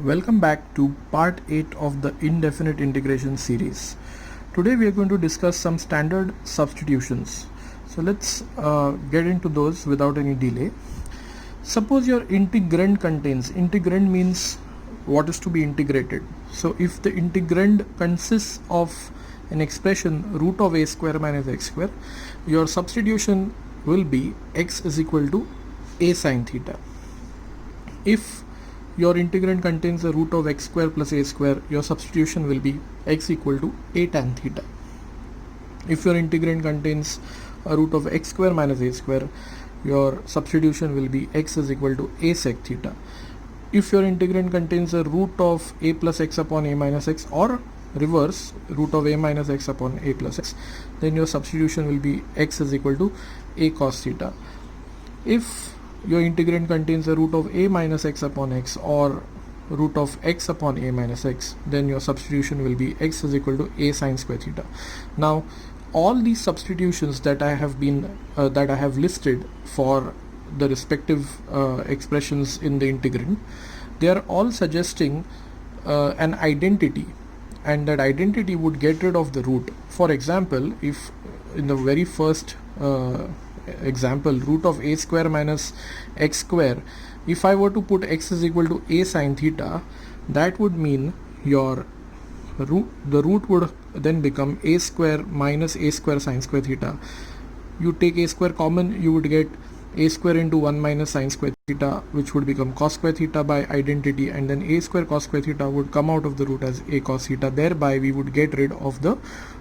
Welcome back to part 8 of the indefinite integration series. Today we are going to discuss some standard substitutions. So let's get into those without any delay. Suppose your integrand contains, integrand means what is to be integrated. So if the integrand consists of an expression root of a square minus x square, your substitution will be x is equal to a sine theta. If your integrand contains the root of x square plus a square, your substitution will be x equal to a tan theta. If your integrand contains a root of x square minus a square, your substitution will be x is equal to a sec theta. If your integrand contains a root of a plus x upon a minus x, or reverse, root of a minus x upon a plus x, then your substitution will be x is equal to a cos theta. If your integrand contains a root of a minus x upon x or root of x upon a minus x, then your substitution will be x is equal to a sine square theta. Now all these substitutions that I have listed for the respective expressions in the integrand, they are all suggesting an identity, and that identity would get rid of the root. For example, if in the very first example, root of a square minus x square, if I were to put x is equal to a sine theta, that would mean the root would then become a square minus a square sine square theta. You take a square common, you would get a square into 1 minus sine square theta, which would become cos square theta by identity, and then a square cos square theta would come out of the root as a cos theta. Thereby we would get rid of the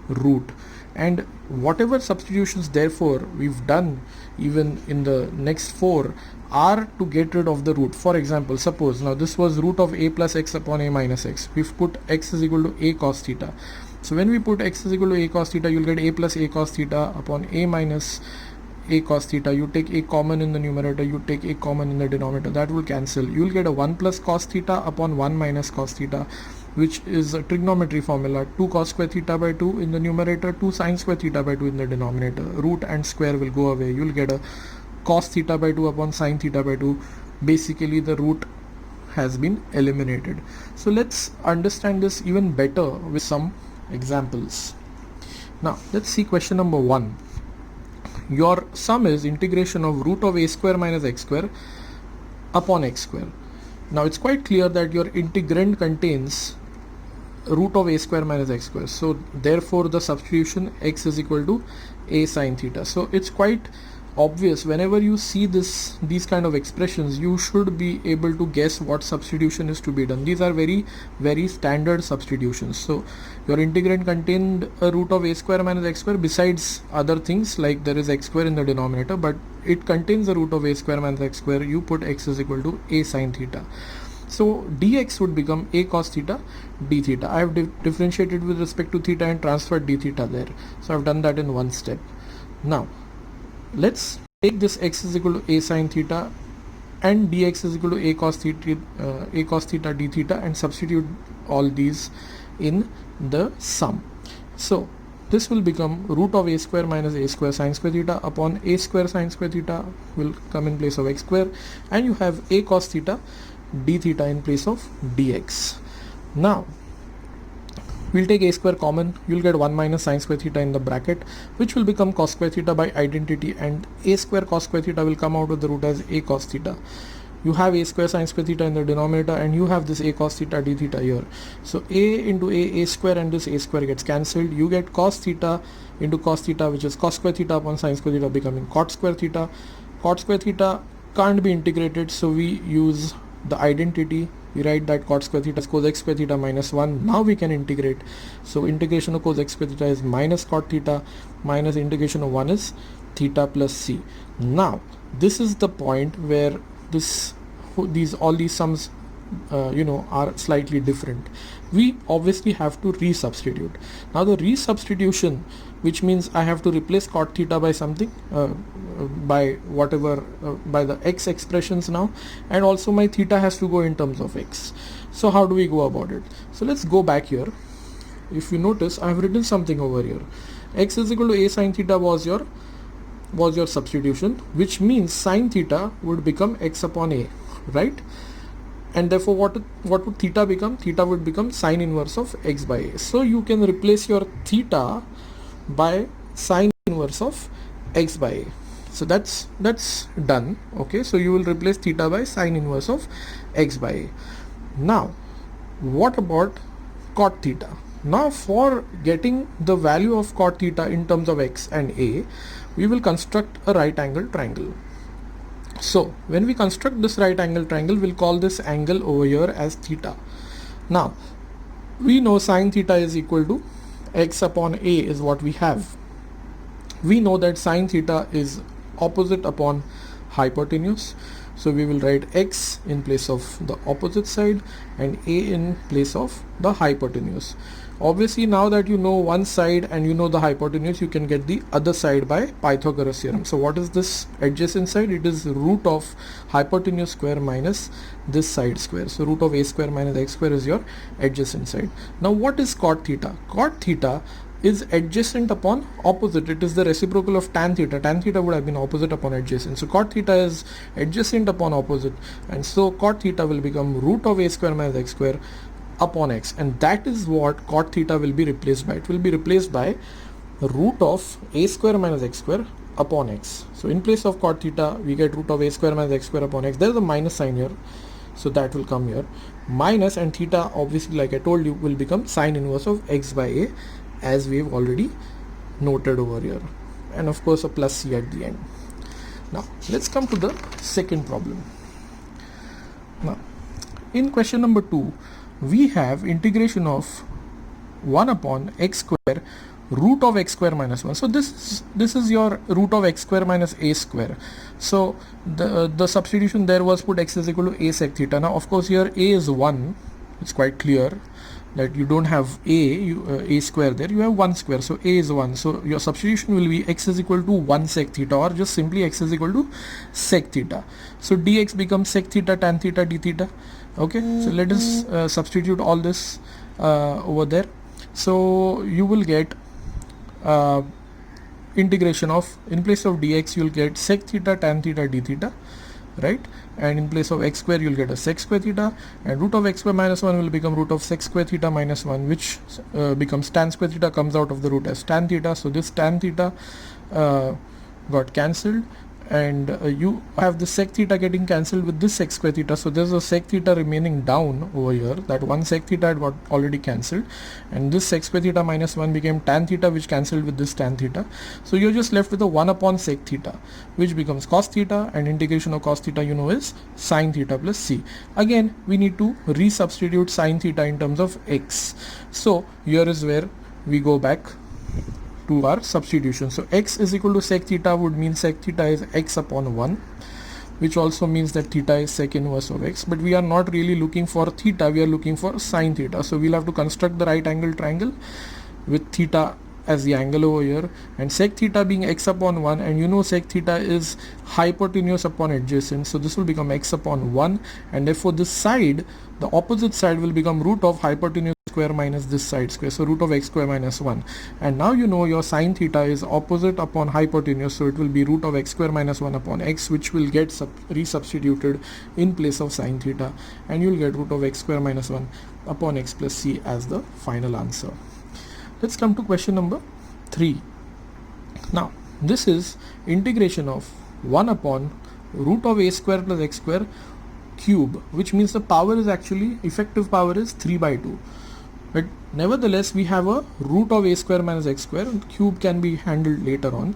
root. And whatever substitutions therefore we've done even in the next 4 are to get rid of the root. For example, suppose now this was root of a plus x upon a minus x. We've put x is equal to a cos theta. So when we put x is equal to a cos theta, you'll get a plus a cos theta upon a minus a cos theta. You take a common in the numerator, you take a common in the denominator, that will cancel. You will get a 1 plus cos theta upon 1 minus cos theta, which is a trigonometry formula. 2 cos square theta by 2 in the numerator, 2 sin square theta by 2 in the denominator. Root and square will go away. You will get a cos theta by 2 upon sin theta by 2. Basically the root has been eliminated. So let's understand this even better with some examples. Now let's see question number 1. Your sum is integration of root of a square minus x square upon x square. Now it's quite clear that your integrand contains root of a square minus x square. So therefore the substitution x is equal to a sine theta. So it's quite obvious, whenever you see these kind of expressions, you should be able to guess what substitution is to be done. These are very standard substitutions. So your integrand contained a root of a square minus x square, besides other things like there is x square in the denominator, but it contains the root of a square minus x square. You put x is equal to a sine theta. So dx would become a cos theta d theta. I have differentiated with respect to theta and transferred d theta there. So I've done that in one step. Now let's take this x is equal to a sine theta and dx is equal to a cos theta d theta and substitute all these in the sum. So this will become root of a square minus a square sine square theta upon a square sine square theta will come in place of x square, and you have a cos theta d theta in place of dx. Now we'll take a square common, you'll get 1 minus sine square theta in the bracket, which will become cos square theta by identity, and a square cos square theta will come out of the root as a cos theta. You have a square sine square theta in the denominator, and you have this a cos theta d theta here. So a into a square, and this a square gets cancelled. You get cos theta into cos theta, which is cos square theta upon sine square theta, becoming cot square theta. Cot square theta can't be integrated, so we use the identity. We write that cot square theta is cos x square theta minus 1. Now we can integrate. So integration of cos x square theta is minus cot theta, minus integration of 1 is theta plus c. Now this is the point where all these sums are slightly different. We obviously have to resubstitute. Now the resubstitution, which means I have to replace cot theta by something, by the x expressions now, and also my theta has to go in terms of x. So how do we go about it? So let's go back here. If you notice, I have written something over here. X is equal to a sine theta was your was your substitution, which means sine theta would become x upon a, right? and therefore what would theta become? Theta would become sine inverse of x by a. So you can replace your theta by sine inverse of x by a. So that's done. Okay, so you will replace theta by sine inverse of x by a. Now what about cot theta? Now for getting the value of cot theta in terms of x and a, we will construct a right angle triangle. So when we construct this right angle triangle, we'll call this angle over here as theta. Now we know sine theta is equal to x upon a is what we have. We know that sine theta is opposite upon hypotenuse. So we will write x in place of the opposite side and a in place of the hypotenuse. Obviously now that you know one side and you know the hypotenuse, you can get the other side by Pythagoras theorem. So what is this adjacent side? It is root of hypotenuse square minus this side square. So root of a square minus x square is your adjacent side. Now what is cot theta? Cot theta is adjacent upon opposite. It is the reciprocal of tan theta. Tan theta would have been opposite upon adjacent. So cot theta is adjacent upon opposite, and so cot theta will become root of a square minus x square upon x, and that is what cot theta will be replaced by. It will be replaced by root of a square minus x square upon x. So in place of cot theta, we get root of a square minus x square upon x. There is a minus sign here, so that will come here. Minus, and theta obviously, like I told you, will become sine inverse of x by a, as we have already noted over here, and of course a plus c at the end. Now let's come to the second problem. Now in question number 2, we have integration of 1 upon x square root of x square minus 1. So this is your root of x square minus a square. So the substitution there was put x is equal to a sec theta. Now of course here a is 1. It's quite clear that you don't have a square there, you have 1 square, so a is 1. So your substitution will be x is equal to 1 sec theta, or just simply x is equal to sec theta. So dx becomes sec theta tan theta d theta. Okay, so let us substitute all this over there. So you will get integration of, in place of dx you will get sec theta tan theta d theta, right? And in place of x square you will get a sec square theta, and root of x square minus 1 will become root of sec square theta minus 1, which becomes tan square theta, comes out of the root as tan theta. So this tan theta got cancelled, and you have the sec theta getting cancelled with this sec square theta. So there's a sec theta remaining down over here. That one sec theta had got already cancelled, and this sec square theta minus 1 became tan theta, which cancelled with this tan theta. So you're just left with a 1 upon sec theta, which becomes cos theta, and integration of cos theta you know is sine theta plus c. Again we need to resubstitute sine theta in terms of x. So here is where we go back to our substitution. So x is equal to sec theta would mean sec theta is x upon 1, which also means that theta is sec inverse of x, but we are not really looking for theta, we are looking for sine theta. So we'll have to construct the right angle triangle with theta as the angle over here, and sec theta being x upon 1, and you know sec theta is hypotenuse upon adjacent, so this will become x upon 1, and therefore this side, the opposite side, will become root of hypotenuse square minus this side square, so root of x square minus 1. And now you know your sine theta is opposite upon hypotenuse, so it will be root of x square minus 1 upon x, which will get resubstituted in place of sine theta, and you will get root of x square minus 1 upon x plus c as the final answer. Let's come to question number 3. Now this is integration of 1 upon root of a square plus x square cube, which means the power is actually, effective power is 3 by 2. But nevertheless we have a root of a square minus x square, and cube can be handled later on.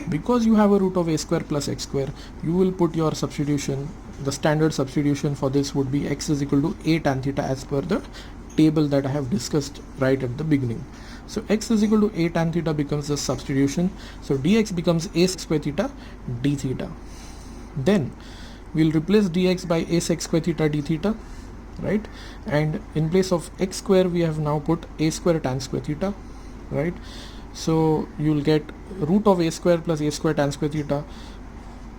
Because you have a root of a square plus x square, you will put your substitution, the standard substitution for this would be x is equal to a tan theta as per the table that I have discussed right at the beginning. So x is equal to a tan theta becomes the substitution. So dx becomes a sec square theta d theta. Then we'll replace dx by a sec square theta d theta, right? And in place of x square we have now put a square tan square theta, right? So you'll get root of a square plus a square tan square theta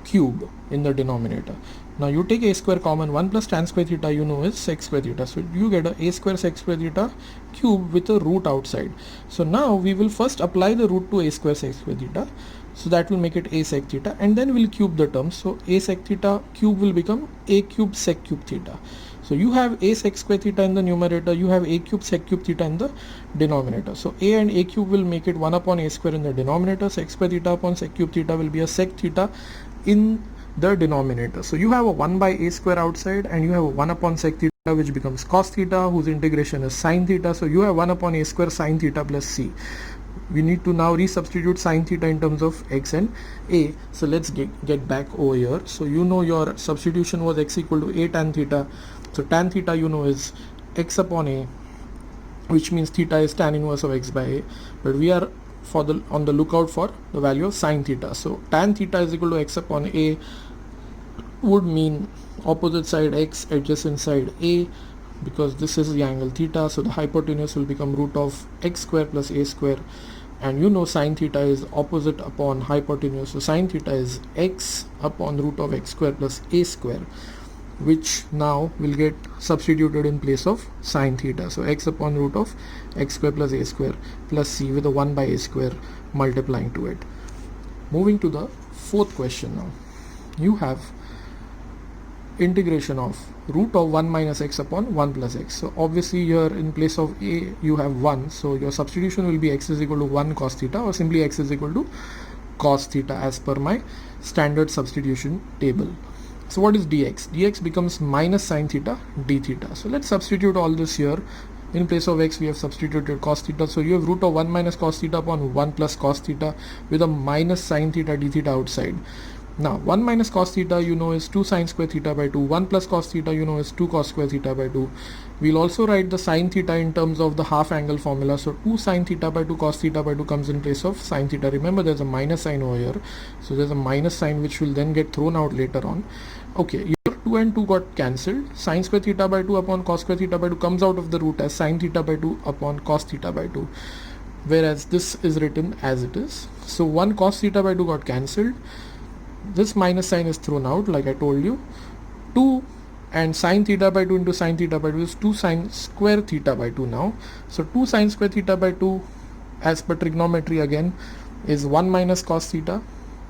cube in the denominator. Now you take a square common, 1 plus tan square theta you know is sec square theta, so you get a square sec square theta cube with a root outside. So now we will first apply the root to a square sec square theta, so that will make it a sec theta, and then we'll cube the terms. So a sec theta cube will become a cube sec cube theta. So you have a sec square theta in the numerator, you have a cube sec cube theta in the denominator. So a and a cube will make it 1 upon a square in the denominator. Sec square theta upon sec cube theta will be a sec theta in the denominator. So you have a 1 by a square outside, and you have a 1 upon sec theta, which becomes cos theta, whose integration is sin theta. So you have 1 upon a square sin theta plus c. We need to now resubstitute sin theta in terms of x and a. So let's get back over here. So you know your substitution was x equal to a tan theta. So tan theta you know is x upon a, which means theta is tan inverse of x by a, but we are on the lookout for the value of sin theta. So tan theta is equal to x upon a would mean opposite side x, adjacent side a, because this is the angle theta. So the hypotenuse will become root of x square plus a square, and you know sin theta is opposite upon hypotenuse. So sin theta is x upon root of x square plus a square, which now will get substituted in place of sin theta. So x upon root of x square plus a square plus c with a 1 by a square multiplying to it. Moving to the fourth question now. You have integration of root of 1 minus x upon 1 plus x. So obviously here in place of a you have 1, so your substitution will be x is equal to 1 cos theta, or simply x is equal to cos theta as per my standard substitution table. So what is dx? Dx becomes minus sin theta d theta. So let's substitute all this here. In place of x we have substituted cos theta, so you have root of 1 minus cos theta upon 1 plus cos theta with a minus sin theta d theta outside. Now 1 minus cos theta you know is 2 sin square theta by 2, 1 plus cos theta you know is 2 cos square theta by 2. We'll also write the sin theta in terms of the half angle formula. So 2 sin theta by 2 cos theta by 2 comes in place of sin theta. Remember there's a minus sign over here, so there's a minus sign which will then get thrown out later on. Okay, your 2 and 2 got cancelled. Sin square theta by 2 upon cos square theta by 2 comes out of the root as sin theta by 2 upon cos theta by 2, whereas this is written as it is. So 1 cos theta by 2 got cancelled. This minus sign is thrown out like I told you. 2 and sin theta by 2 into sin theta by 2 is 2 sin square theta by 2 now. So 2 sin square theta by 2 as per trigonometry again is 1 minus cos theta.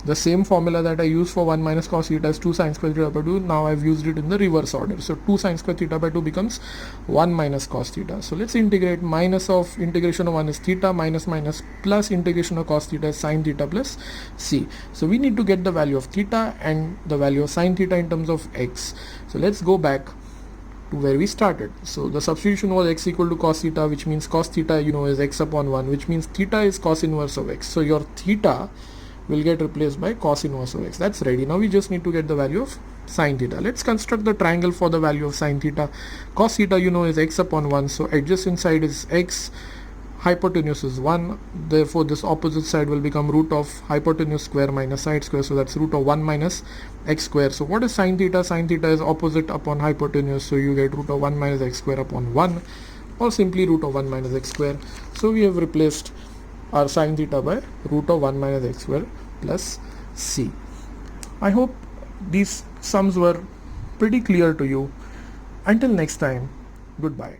The same formula that I used for 1 minus cos theta is 2 sin square theta by 2. Now I've used it in the reverse order. So 2 sin square theta by 2 becomes 1 minus cos theta. So let's integrate. Minus of integration of 1 is theta, minus minus plus integration of cos theta is sin theta plus c. So we need to get the value of theta and the value of sin theta in terms of x. So let's go back to where we started. So the substitution was x equal to cos theta, which means cos theta you know is x upon 1, which means theta is cos inverse of x. So your theta will get replaced by cos inverse of x. That's ready. Now we just need to get the value of sin theta. Let's construct the triangle for the value of sin theta. Cos theta you know is x upon 1, so adjacent side is x, hypotenuse is 1, therefore this opposite side will become root of hypotenuse square minus side square, so that's root of 1 minus x square. So what is sin theta? Sin theta is opposite upon hypotenuse, so you get root of 1 minus x square upon 1, or simply root of 1 minus x square. So we have replaced our sin theta by root of 1 minus x square plus c. I hope these sums were pretty clear to you. Until next time, goodbye.